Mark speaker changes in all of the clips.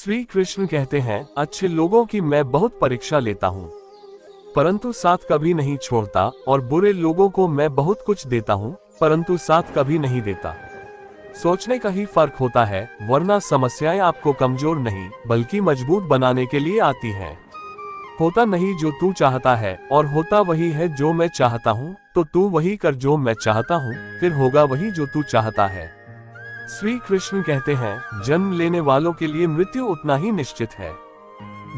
Speaker 1: श्री कृष्ण कहते हैं, अच्छे लोगों की मैं बहुत परीक्षा लेता हूँ, परंतु साथ कभी नहीं छोड़ता, और बुरे लोगों को मैं बहुत कुछ देता हूँ, परंतु साथ कभी नहीं देता। सोचने का ही फर्क होता है, वरना समस्याएं आपको कमजोर नहीं बल्कि मजबूत बनाने के लिए आती हैं। होता नहीं जो तू चाहता है, और होता वही है जो मैं चाहता हूँ, तो तू वही कर जो मैं चाहता हूँ, फिर होगा वही जो तू चाहता है। श्री कृष्ण कहते हैं, जन्म लेने वालों के लिए मृत्यु उतना ही निश्चित है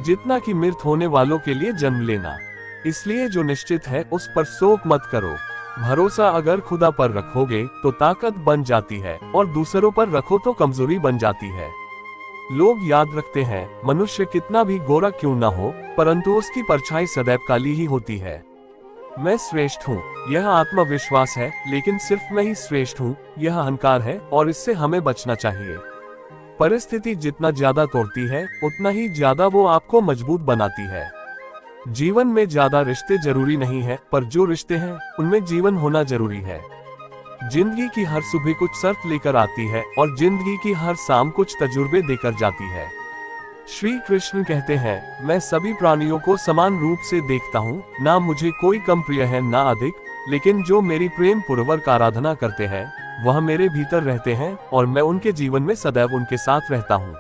Speaker 1: जितना कि मृत होने वालों के लिए जन्म लेना। इसलिए जो निश्चित है उस पर शोक मत करो। भरोसा अगर खुदा पर रखोगे तो ताकत बन जाती है, और दूसरों पर रखो तो कमजोरी बन जाती है। लोग याद रखते हैं, मनुष्य कितना भी गोरा क्यों ना हो, परंतु उसकी परछाई सदैव काली ही होती है। मैं श्रेष्ठ हूँ, यह आत्मविश्वास है, लेकिन सिर्फ मैं ही श्रेष्ठ हूँ, यह अहंकार है, और इससे हमें बचना चाहिए। परिस्थिति जितना ज्यादा तोड़ती है, उतना ही ज्यादा वो आपको मजबूत बनाती है। जीवन में ज्यादा रिश्ते जरूरी नहीं है, पर जो रिश्ते हैं उनमें जीवन होना जरूरी है। जिंदगी की हर सुबह कुछ शर्त लेकर आती है, और जिंदगी की हर शाम कुछ तजुर्बे देकर जाती है। श्री कृष्ण कहते हैं, मैं सभी प्राणियों को समान रूप से देखता हूँ, ना मुझे कोई कम प्रिय है ना अधिक, लेकिन जो मेरी प्रेम पूर्वक आराधना करते हैं वह मेरे भीतर रहते हैं, और मैं उनके जीवन में सदैव उनके साथ रहता हूँ।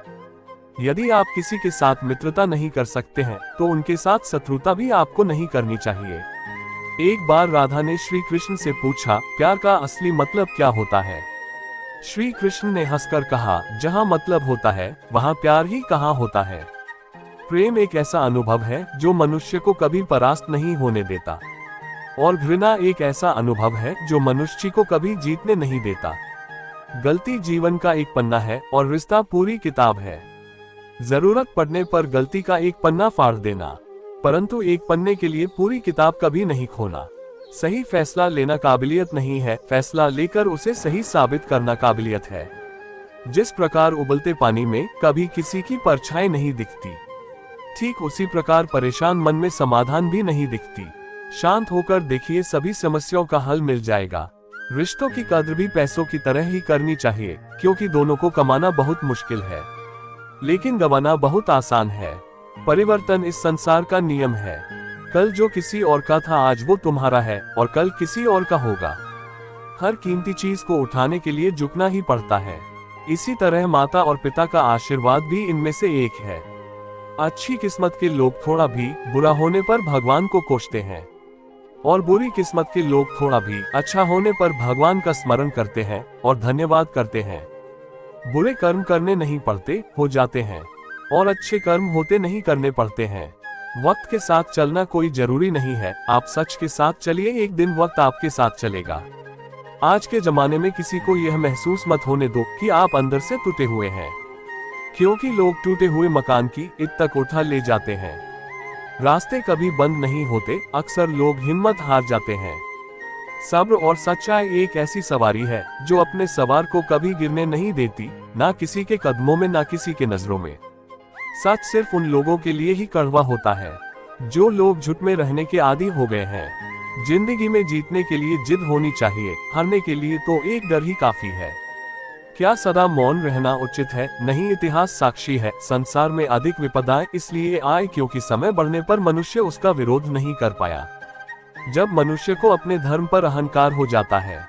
Speaker 1: यदि आप किसी के साथ मित्रता नहीं कर सकते हैं, तो उनके साथ शत्रुता भी आपको नहीं करनी चाहिए। एक बार राधा ने श्री कृष्ण से पूछा, प्यार का असली मतलब क्या होता है? श्री कृष्ण ने हंसकर कहा, जहाँ मतलब होता है वहाँ प्यार ही कहाँ होता है। प्रेम एक ऐसा अनुभव है जो मनुष्य को कभी परास्त नहीं होने देता, और घृणा एक ऐसा अनुभव है जो मनुष्य को कभी जीतने नहीं देता। गलती जीवन का एक पन्ना है, और रिश्ता पूरी किताब है। जरूरत पड़ने पर गलती का एक पन्ना फाड़ देना, परंतु एक पन्ने के लिए पूरी किताब कभी नहीं खोना। सही फैसला लेना काबिलियत नहीं है, फैसला लेकर उसे सही साबित करना काबिलियत है। जिस प्रकार उबलते पानी में कभी किसी की परछाई नहीं दिखती, ठीक उसी प्रकार परेशान मन में समाधान भी नहीं दिखती। शांत होकर देखिए, सभी समस्याओं का हल मिल जाएगा। रिश्तों की कद्र भी पैसों की तरह ही करनी चाहिए, क्योंकि दोनों को कमाना बहुत मुश्किल है, लेकिन गंवाना बहुत आसान है। परिवर्तन इस संसार का नियम है। कल जो किसी और का था आज वो तुम्हारा है, और कल किसी और का होगा। हर कीमती चीज को उठाने के लिए झुकना ही पड़ता है। इसी तरह माता और पिता का आशीर्वाद भी इनमें से एक है। अच्छी किस्मत के लोग थोड़ा भी बुरा होने पर भगवान को कोसते हैं, और बुरी किस्मत के लोग थोड़ा भी अच्छा होने पर भगवान का स्मरण करते हैं और धन्यवाद करते हैं। बुरे कर्म करने नहीं पड़ते, हो जाते हैं, और अच्छे कर्म होते नहीं करने पड़ते हैं। वक्त के साथ चलना कोई जरूरी नहीं है, आप सच के साथ चलिए, एक दिन वक्त आपके साथ चलेगा। आज के जमाने में किसी को यह महसूस मत होने दो कि आप अंदर से टूटे हुए हैं, क्योंकि लोग टूटे हुए मकान की ईंट तक उठा ले जाते हैं। रास्ते कभी बंद नहीं होते, अक्सर लोग हिम्मत हार जाते हैं। सब्र और सच्चाई एक ऐसी सवारी है जो अपने सवार को कभी गिरने नहीं देती, ना किसी के कदमों में ना किसी के नजरों में। सच सिर्फ उन लोगों के लिए ही कड़वा होता है जो लोग झूठ में रहने के आदी हो गए हैं। जिंदगी में जीतने के लिए जिद होनी चाहिए, हारने के लिए तो एक डर ही काफी है। क्या सदा मौन रहना उचित है? नहीं, इतिहास साक्षी है, संसार में अधिक विपदाएं इसलिए आए क्योंकि समय बढ़ने पर मनुष्य उसका विरोध नहीं कर पाया। जब मनुष्य को अपने धर्म पर अहंकार हो जाता है,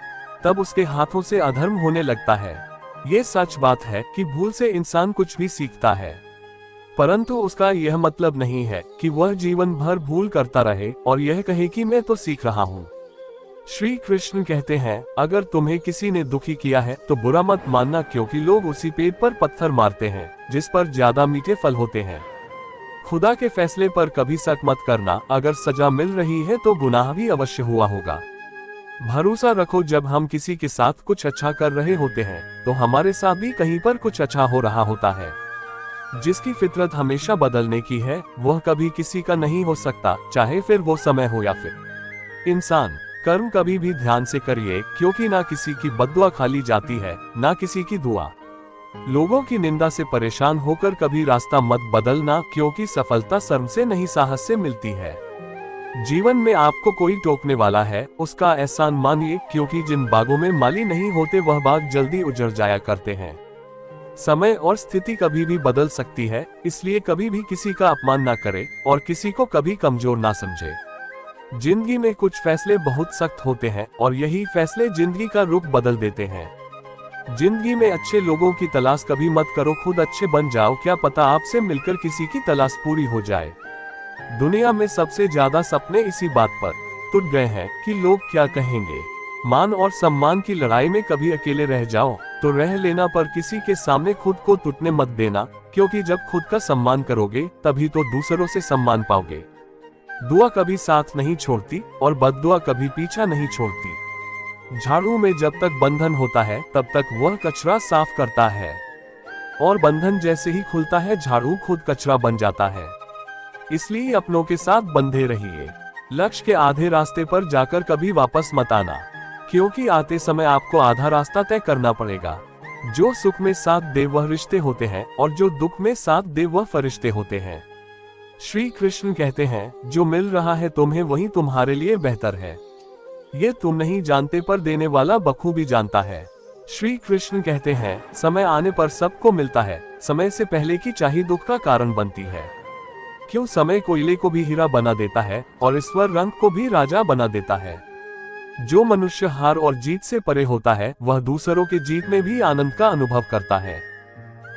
Speaker 1: तब उसके हाथों से अधर्म होने लगता है। ये सच बात है कि भूल से इंसान कुछ भी सीखता है, परंतु उसका यह मतलब नहीं है कि वह जीवन भर भूल करता रहे और यह कहे कि मैं तो सीख रहा हूँ। श्री कृष्ण कहते हैं, अगर तुम्हें किसी ने दुखी किया है तो बुरा मत मानना, क्योंकि लोग उसी पेड़ पर पत्थर मारते हैं जिस पर ज्यादा मीठे फल होते हैं। खुदा के फैसले पर कभी शक मत करना, अगर सजा मिल रही है तो गुनाह भी अवश्य हुआ होगा। भरोसा रखो, जब हम किसी के साथ कुछ अच्छा कर रहे होते हैं तो हमारे साथ भी कहीं पर कुछ अच्छा हो रहा होता है। जिसकी फितरत हमेशा बदलने की है वह कभी किसी का नहीं हो सकता, चाहे फिर वो समय हो या फिर इंसान। कर्म कभी भी ध्यान से करिए, क्योंकि ना किसी की बद्दुआ खाली जाती है ना किसी की दुआ। लोगों की निंदा से परेशान होकर कभी रास्ता मत बदलना, क्योंकि सफलता शर्म से नहीं साहस से मिलती है। जीवन में आपको कोई टोकने वाला है उसका एहसान मानिए, क्योंकि जिन बागों में माली नहीं होते वह बाग जल्दी उजड़ जाया करते हैं। समय और स्थिति कभी भी बदल सकती है, इसलिए कभी भी किसी का अपमान ना करे और किसी को कभी कमजोर ना समझे। जिंदगी में कुछ फैसले बहुत सख्त होते हैं और यही फैसले जिंदगी का रुख बदल देते हैं। जिंदगी में अच्छे लोगों की तलाश कभी मत करो, खुद अच्छे बन जाओ, क्या पता आपसे मिलकर किसी की तलाश पूरी हो जाए। दुनिया में सबसे ज्यादा सपने इसी बात पर टूट गए हैं कि लोग क्या कहेंगे। मान और सम्मान की लड़ाई में कभी अकेले रह जाओ तो रह लेना, पर किसी के सामने खुद को टूटने मत देना, क्योंकि जब खुद का सम्मान करोगे तभी तो दूसरों से सम्मान पाओगे। दुआ कभी साथ नहीं छोड़ती और बद्दुआ कभी पीछा नहीं छोड़ती। झाड़ू में जब तक बंधन होता है तब तक वह कचरा साफ करता है, और बंधन जैसे ही खुलता है झाड़ू खुद कचरा बन जाता है। इसलिए अपनों के साथ बंधे रहिए। लक्ष्य के आधे रास्ते पर जाकर कभी वापस मत आना, क्योंकि आते समय आपको आधा रास्ता तय करना पड़ेगा। जो सुख में साथ दे वह रिश्ते होते हैं और जो दुख में साथ दे वह फरिश्ते होते हैं। श्री कृष्ण कहते हैं, जो मिल रहा है तुम्हें वही तुम्हारे लिए बेहतर है। ये तुम नहीं जानते पर देने वाला बखूबी जानता है। श्री कृष्ण कहते हैं, समय आने पर सबको मिलता है, समय से पहले की चाही दुख का कारण बनती है। क्यों समय कोयले को भी हीरा बना देता है और ईश्वर रंग को भी राजा बना देता है। जो मनुष्य हार और जीत से परे होता है वह दूसरों के जीत में भी आनंद का अनुभव करता है।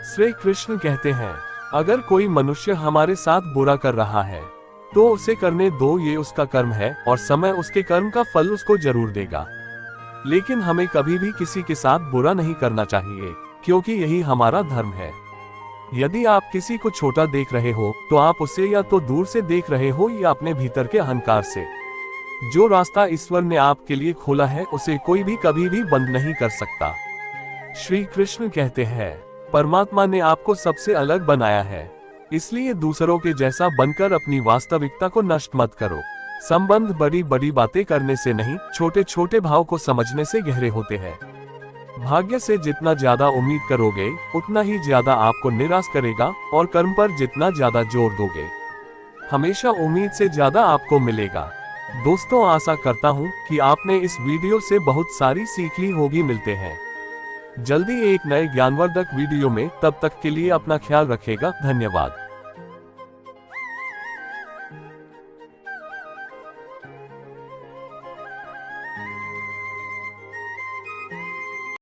Speaker 1: श्री कृष्ण कहते हैं, अगर कोई मनुष्य हमारे साथ बुरा कर रहा है तो उसे करने दो, ये उसका कर्म है और समय उसके कर्म का फल उसको जरूर देगा। लेकिन हमें कभी भी किसी के साथ बुरा नहीं करना चाहिए, क्योंकि यही हमारा धर्म है। यदि आप किसी को छोटा देख रहे हो तो आप उसे या तो दूर से देख रहे हो या अपने भीतर के अहंकार से। जो रास्ता ईश्वर ने आपके लिए खोला है उसे कोई भी कभी भी बंद नहीं कर सकता। श्री कृष्ण कहते हैं, परमात्मा ने आपको सबसे अलग बनाया है, इसलिए दूसरों के जैसा बनकर अपनी वास्तविकता को नष्ट मत करो। संबंध बड़ी बड़ी बातें करने से नहीं, छोटे छोटे भाव को समझने से गहरे होते हैं। भाग्य से जितना ज्यादा उम्मीद करोगे उतना ही ज्यादा आपको निराश करेगा, और कर्म पर जितना ज्यादा जोर दोगे हमेशा उम्मीद से ज्यादा आपको मिलेगा। दोस्तों, आशा करता हूँ कि आपने इस वीडियो से बहुत सारी सीख ली होगी। मिलते हैं जल्दी एक नए ज्ञानवर्धक वीडियो में, तब तक के लिए अपना ख्याल रखिएगा। धन्यवाद।